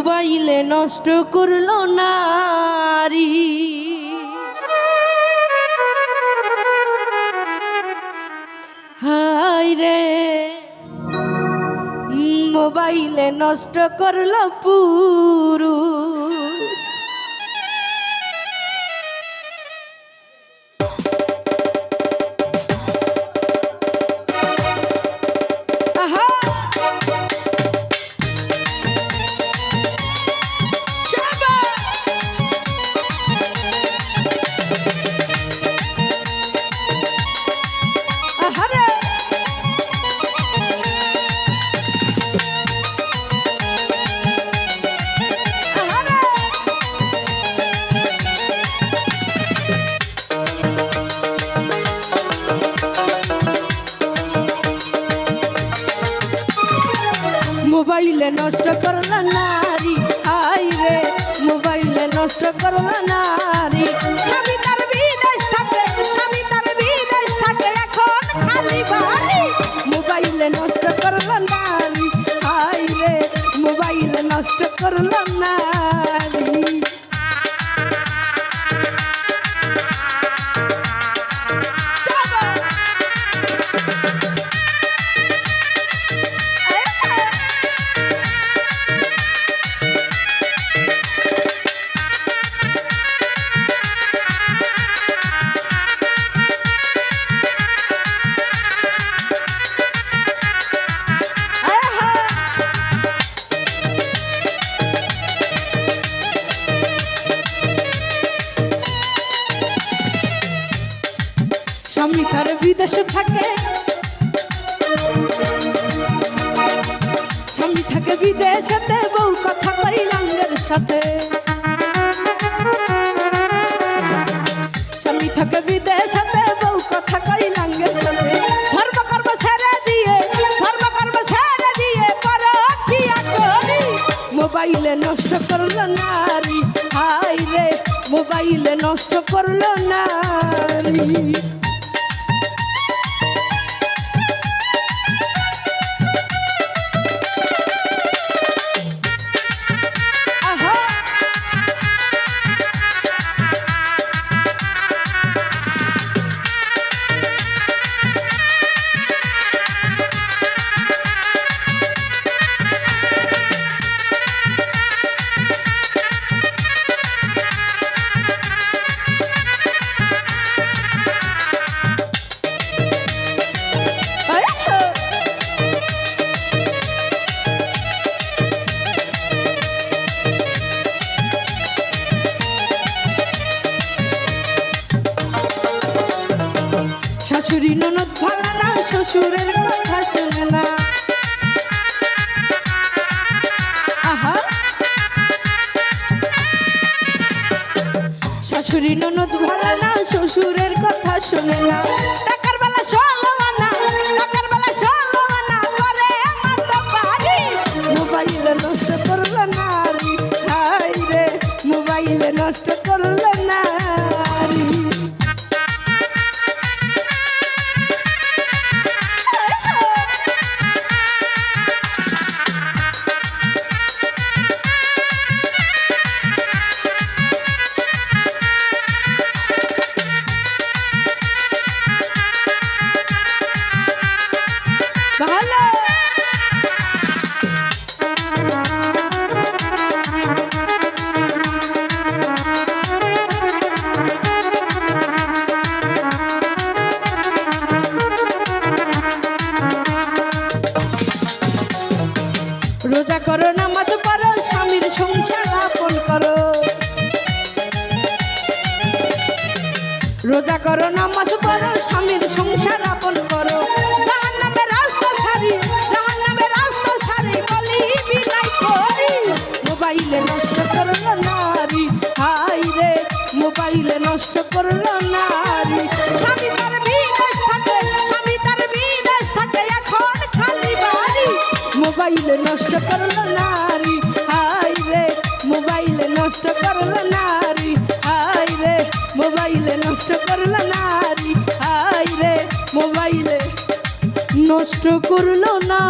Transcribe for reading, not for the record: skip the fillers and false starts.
মোবাইলে নষ্ট করলো নারী। হায় রে মোবাইলে নষ্ট করলো পুরুষ। মোবাইলে নষ্ট করলা নারী, হায় রে মোবাইলে নষ্ট করলা নারী। স্বামী তার বিদেশ থাকে, স্বামী তার বিদেশ থাকে, এখন খালি বাড়ি। মোবাইলে নষ্ট করলা নারী, হায় রে মোবাইলে নষ্ট করলা নারী। স্বামী তার বিদেশে থাকে, স্বামী থাকে বিদেশেতে, বউ কথা কই লাঙ্গের সাথে। স্বামী থাকে বিদেশেতে, বউ কথা কই লাঙ্গের সাথে। ধর্মকর্ম ছেড়ে দিয়ে, ধর্মকর্ম ছেড়ে দিয়ে পরকিয়া করি। মোবাইলে নষ্ট করলো নারী, হায় রে মোবাইলে নষ্ট করলো নারী। শাশুড়ি ননদ ভালো না, শ্বশুরের কথা শোনে না। আহা শাশুড়ি ননদ ভালো না, শ্বশুরের কথা শোনে না। টাকার বেলা ষোলমানা, টাকার বেলা ষোলমানা করে মাত্র পারি। মোবাইলে নষ্ট করলো নারী, হায় রে মোবাইলে নষ্ট করলো নারী। রোজা করো, নামাজ পড়ো, স্বামীর সংসার আপন করো। রোজা করো, নামাজ পড়ো, স্বামীর সংসার আপন করো। জাহান্নামের রাস্তা ছাড়ি, জাহান্নামের রাস্তা ছাড়ি বলি বিনাই করি। মোবাইলে নষ্ট করলো নারী, হায় রে মোবাইলে নষ্ট করলো নারী। স্বামী তার বিদেশ থাকে, স্বামী তার বিদেশ থাকে, এখন খালি বাড়ি। মোবাইলে নষ্ট করলো নারী, হায় রে মোবাইলে নষ্ট করলো নারী, হায় রে মোবাইলে নষ্ট করলো নারী, হায় রে মোবাইলে নষ্ট করলো না।